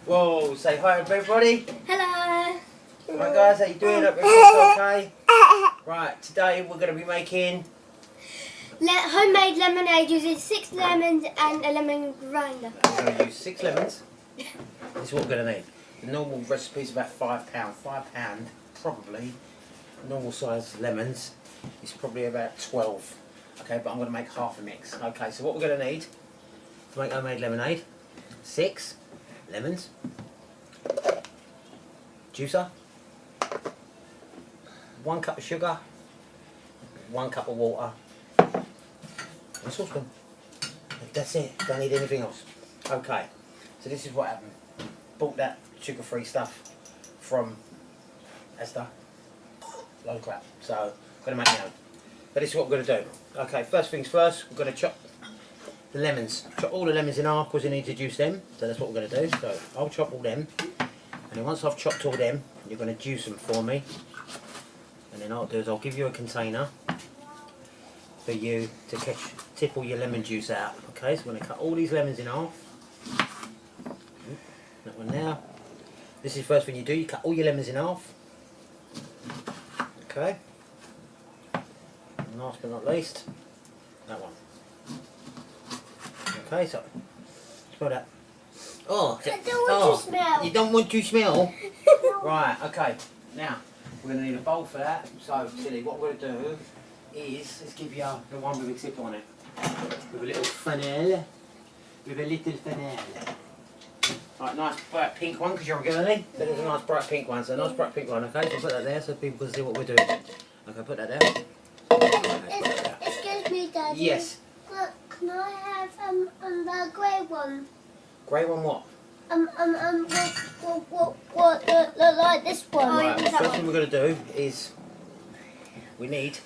Whoa, say hi everybody. Hello. Right guys, how you doing? Hope everything's okay? Right, today we're going to be making Homemade lemonade using 6 lemons and a lemon grinder. We're going to use 6 lemons. This is what we're going to need. The normal recipe is about £5. £5 probably. Normal size lemons is probably about 12. Okay, but I'm going to make half a mix. Okay, so what we're going to need to make homemade lemonade: 6 lemons, juicer, 1 cup of sugar, 1 cup of water, and a saucepan. That's it. Don't need anything else. Okay, so this is what happened. Bought that sugar-free stuff from Esther. Load of crap. So I'm going to make my own. But this is what we're going to do. Okay, first things first, we're going to chop the lemons. Chop all the lemons in half because we need to juice them. So that's what we're going to do. So I'll chop all them. And then once I've chopped all them, you're going to juice them for me. And then I'll do is I'll give you a container for you to tip all your lemon juice out. Okay, so I'm going to cut all these lemons in half. That one now. This is the first thing you do. You cut all your lemons in half. Okay. And last but not least, that one. Okay, so smell that. Oh, I don't want to smell. You don't want to smell? Right, okay. Now, we're going to need a bowl for that. So, Tilly, what we're going to do is, let's give you the one with a tip on it. With a little funnel. With a little funnel. Right, nice bright pink one, because you're a girly. So there's a nice bright pink one. So a nice bright pink one, okay? So put that there so people can see what we're doing. Okay, put that there. Excuse me, Daddy. Yes. Look, can I have the grey one? Grey one what? Like this one. Right, the first thing we're going to do is we need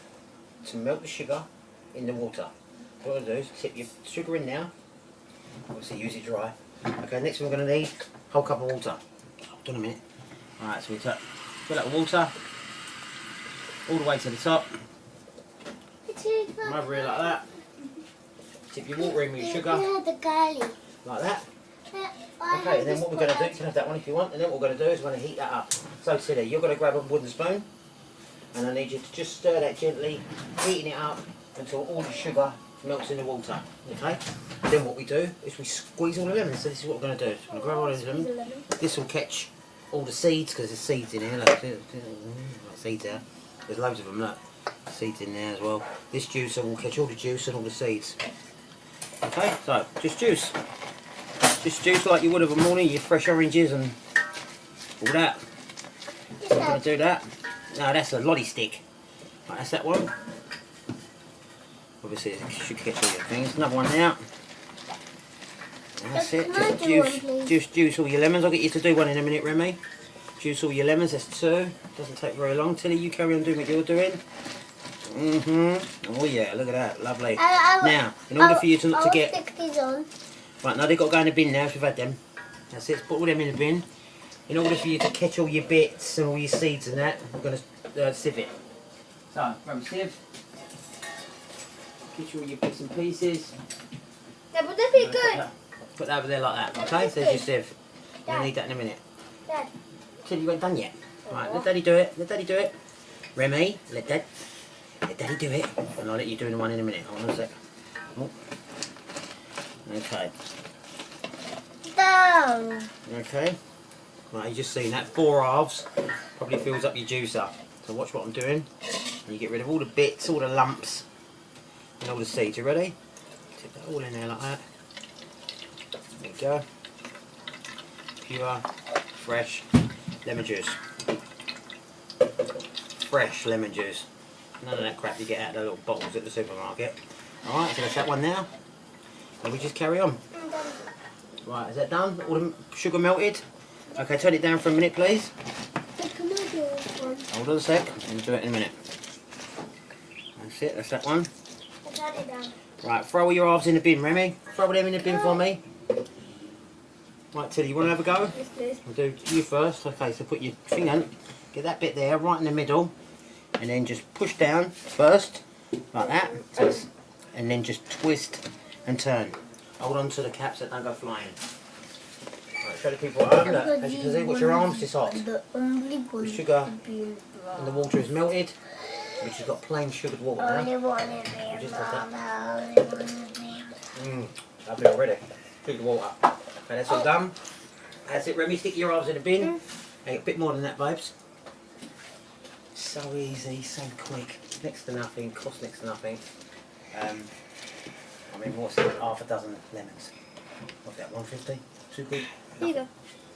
to melt the sugar in the water. What we're going to do is tip your sugar in now. Obviously use it dry. Okay, next thing we're going to need a whole cup of water. Hold on a minute. Alright, so we fill up the water all the way to the top. Come over here like that. Tip your water in with your sugar. Like that. Okay, and then what we're going to do, you can have that one if you want, and then what we're going to do is we're going to heat that up. So Tilly, you're going to grab a wooden spoon, and I need you to just stir that gently, heating it up until all the sugar melts in the water. Okay? Then what we do is we squeeze all the lemons. So this is what we're going to do. So we're going to grab all these lemons. This will catch all the seeds, because there's seeds in here. Look, seeds there. There's loads of them, look. Seeds in there as well. This juicer will catch all the juice and all the seeds. Okay, so just juice. Just juice like you would of a morning, your fresh oranges and all that. I'm going to do that. No, that's a lolly stick. Right, that's that one. Obviously, it should catch all your things. Another one now. That's it. Just juice all your lemons. I'll get you to do one in a minute, Remy. Juice all your lemons. That's 2. Doesn't take very long. Tilly, you carry on doing what you're doing. Oh yeah, look at that. Lovely. Now, in order for you to not to get... stick these on. Right, now they've got to go in the bin now if you've had them. That's it, put all them in the bin. In order for you to catch all your bits and all your seeds and that, we're going to sieve it. So, grab a sieve. Catch all your bits and pieces. Yeah, would that be good? Put that over there like that, okay? So there's your sieve. You'll need that in a minute. Dad. Till you ain't done yet. Right, let Daddy do it. Let Daddy do it. Remy, let Daddy do it. And I'll let you do the one in a minute. Hold on a sec. Oh. Okay. Down. Okay. Right, you just seen that 4 halves probably fills up your juicer. So watch what I'm doing. And you get rid of all the bits, all the lumps, and all the seeds. You ready? Tip that all in there like that. There you go. Pure, fresh lemon juice. Fresh lemon juice. None of that crap you get out of the little bottles at the supermarket. Alright, so that's that one now. And we just carry on. Right, is that done? All the sugar melted? Okay, turn it down for a minute, please. Can I do this one? Hold on a sec, we'll do it in a minute. That's it, that's that one. I'll turn it down. Right, throw all your halves in the bin, Remy. Throw them in the bin for me. Right, Tilly, you want to have a go? Yes, please. We'll do you first. Okay, so put your finger, get that bit there, right in the middle. And then just push down first, like that. And then just twist and turn. Hold on to the caps so they don't go flying. Right, show the people at home. Look, as you can see, watch your arms, it's hot. The sugar and the water is melted. We've just got plain sugared water now. We just had that. Lovely already. Sugared water. Okay, that's all done. That's it, Remy. Stick your arms in the bin. Hey, a bit more than that, babes. So easy, so quick. Next to nothing, costs next to nothing. I mean, what's it? Half a dozen lemons. What's that, 150? 2 quid? Here you go.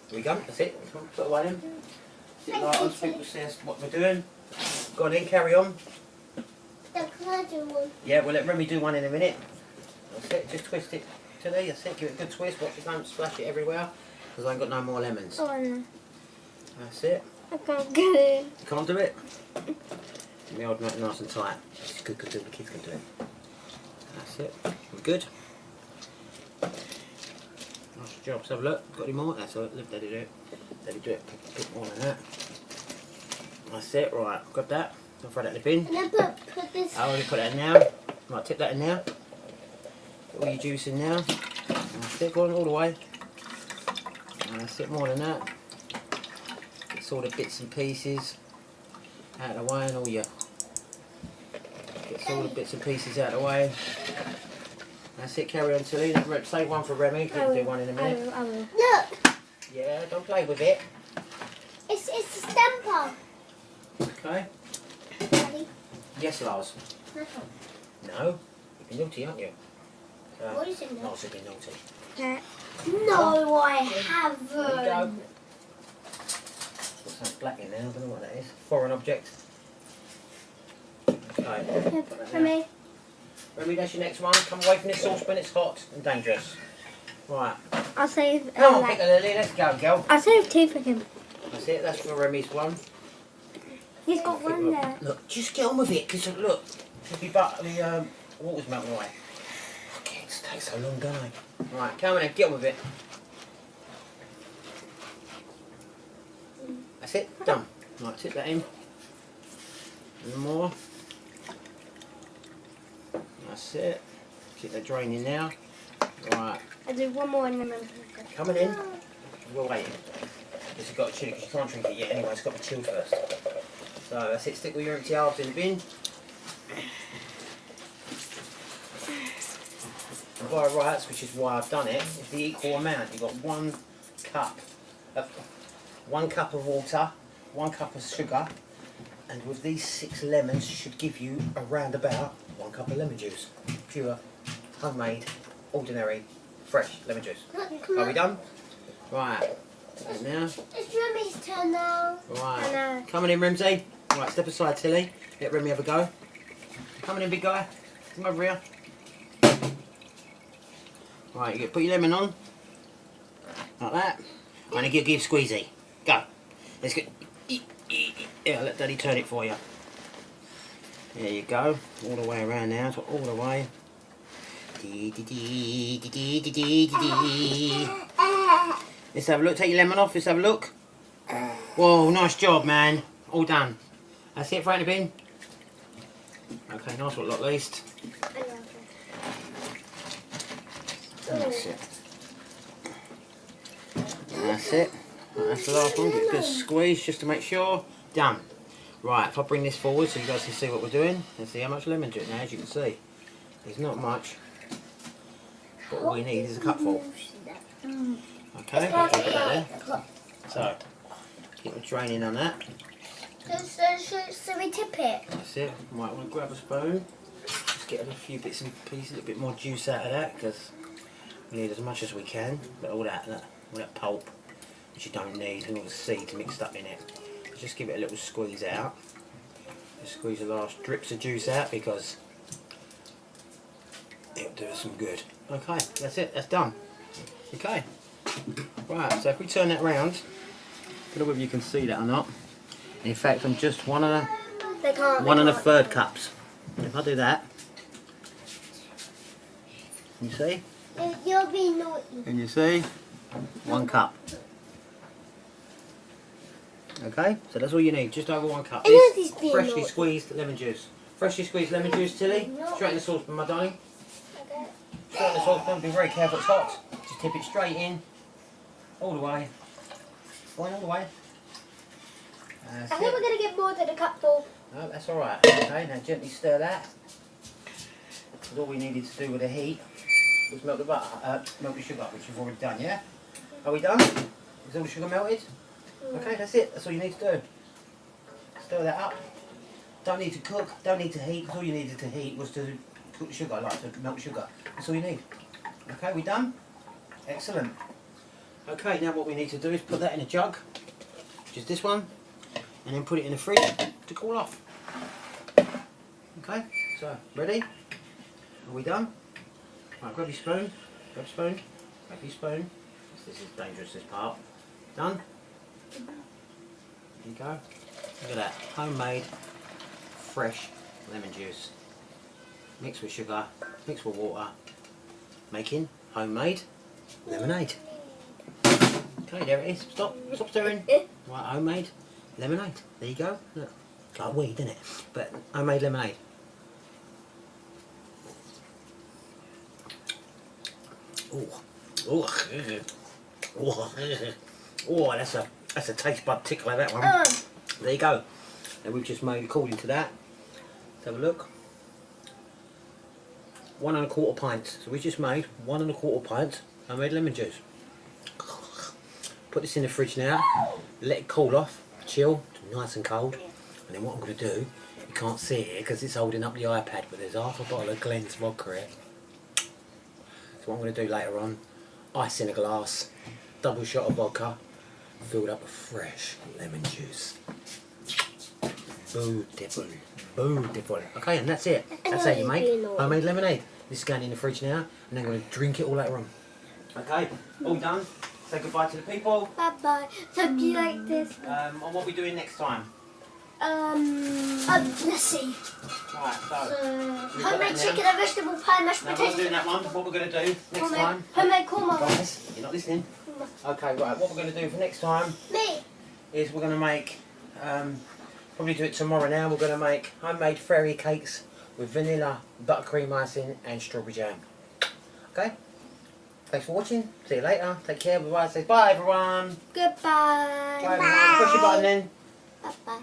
Here we go, that's it. Put away then. Sit like us, people see us what we're doing. Go on in, carry on. Yeah, we'll let Remy do one in a minute. That's it, just twist it to there, that's it. Give it a good twist, watch it, don't splash it everywhere. Because I ain't got no more lemons. Oh, no. That's it. I can't get it. You can't do it? Let me hold it nice and tight. It's good, the kids can do it. That's it. We're good. Nice job. Let's have a look. Got any more? That's all right. Let Daddy do it. Daddy do it. A bit more than that. That's it. Right. Got that. I'll throw that in the bin. Put this. I already put that in now. Right. Tip that in now. Put all your juice in now. That's it. Go on all the way. That's it. More than that. Get all the bits and pieces out of the way and all your. Get all the bits and pieces out of the way. That's it, carry on Tilly. Save one for Remy, you can do one in a minute. I will. Look! Yeah, don't play with it. It's a stamper. Okay. Daddy? Yes, Lars. No? You're naughty, aren't you? What is it now? Lars would be naughty. No, I haven't. There you go. Got something black in there, I don't know what that is. Foreign object. Okay. Remy. Remy, that's your next one. Come away from this saucepan, it's hot and dangerous. Right. I'll save. Come on, pick a lily, let's go, girl. I'll save 2 for him. That's it, that's for Remy's one. He's got one there. Look, just get on with it, because look, the water's melting away. Okay, it takes so long, don't I? Right, come on then, get on with it. That's it, done. Right, tip that in. One more. That's it. Keep that draining now. Right. I'll do one more and then Coming in. We're waiting. Because you've got to chill it, because you can't drink it yet anyway, it's got to be chilled first. So that's it, stick all your empty halves in the bin. And by rights, which is why I've done it, is the equal amount. You've got 1 cup. 1 cup of water, 1 cup of sugar, and with these 6 lemons should give you around about 1 cup of lemon juice. Pure, homemade, ordinary, fresh lemon juice. Are we done? Right. And now. It's Remy's turn now. Right. Coming in, Remsy. Right, step aside, Tilly. Let Remy have a go. Coming in, big guy. Come over here. Right, you put your lemon on. Like that. I'm going to give squeezy. Go. Let's go. Yeah, let Daddy turn it for you. There you go. All the way around now. So all the way. Let's have a look. Take your lemon off. Let's have a look. Whoa, nice job, man. All done. That's it, throw it in the bin. Okay, nice one, at least. That's it. That's it. That's the last one. Give it a good squeeze just to make sure. Done. Right, if I bring this forward so you guys can see what we're doing, and see how much lemon juice. Now, as you can see, there's not much. But all we need is a cupful. Okay, put that there. So, get the draining on that. So we tip it? That's it. Right, we'll grab a spoon. Just get a few bits and pieces, a little bit more juice out of that, because we need as much as we can. But all that pulp, which you don't need, and all the seeds mixed up in it. Just give it a little squeeze out. Just squeeze the last drips of juice out, because it'll do us some good. Okay, that's it. That's done. Okay. Right, so if we turn that round, I don't know whether you can see that or not. In fact, I'm just one and a third cups. If I do that, you see? You'll be naughty. And you see? 1 cup. Okay, so that's all you need, just over 1 cup. This freshly squeezed lemon juice. Freshly squeezed lemon juice, Tilly. Straight in the saucepan, my darling. Okay. Straight in the saucepan, be very careful, it's hot. Just tip it straight in. All the way. Go on, all the way. I think we're going to get more than a cupful. No, that's alright. Okay, now gently stir that. Because all we needed to do with the heat was melt the butter, melt the sugar, which we've already done, yeah? Are we done? Is all the sugar melted? Okay, that's it. That's all you need to do. Stir that up. Don't need to cook, don't need to heat, because all you needed to heat was to cook the sugar, like to melt sugar. That's all you need. Okay, we done? Excellent. Okay, now what we need to do is put that in a jug, which is this one, and then put it in the fridge to cool off. Okay, so ready? Are we done? Right, grab your spoon, grab a spoon, grab your spoon. This is dangerous, this part. Done? There you go. Look at that, homemade, fresh lemon juice. Mixed with sugar, mixed with water, making homemade lemonade. Okay, there it is. Stop stirring. Right, homemade lemonade. There you go. Look, it's like weed, isn't it? But homemade lemonade. Oh, that's a taste bud tickler, that one. There you go. And we've just made according to that. Let's have a look. 1 1/4 pints. So we just made 1 1/4 pints homemade lemon juice. Put this in the fridge now. Let it cool off. Chill. Nice and cold. And then what I'm going to do, you can't see it because it's holding up the iPad, but there's half a bottle of Glen's vodka here. So what I'm going to do later on, ice in a glass, double shot of vodka, filled up with fresh lemon juice. Beautiful. Beautiful. Okay, and that's it. That's how you make homemade lemonade. This is going in the fridge now, and then I'm going to drink it all later on. Okay, all done. Say goodbye to the people. Bye bye. Hope you like this. And what are we doing next time? Let's see. Right, so Homemade chicken and vegetable pie, mashed now we're potatoes. doing that one. What we're going to do next time? Homemade korma. Guys, you're not listening. Okay, right. What we're going to do for next time Me. is we're going to make, probably do it tomorrow now, we're going to make homemade fairy cakes with vanilla, buttercream icing and strawberry jam. Okay? Thanks for watching. See you later. Take care. Bye-bye. Say bye, everyone. Goodbye. Bye, everyone. Push your button then. Bye bye.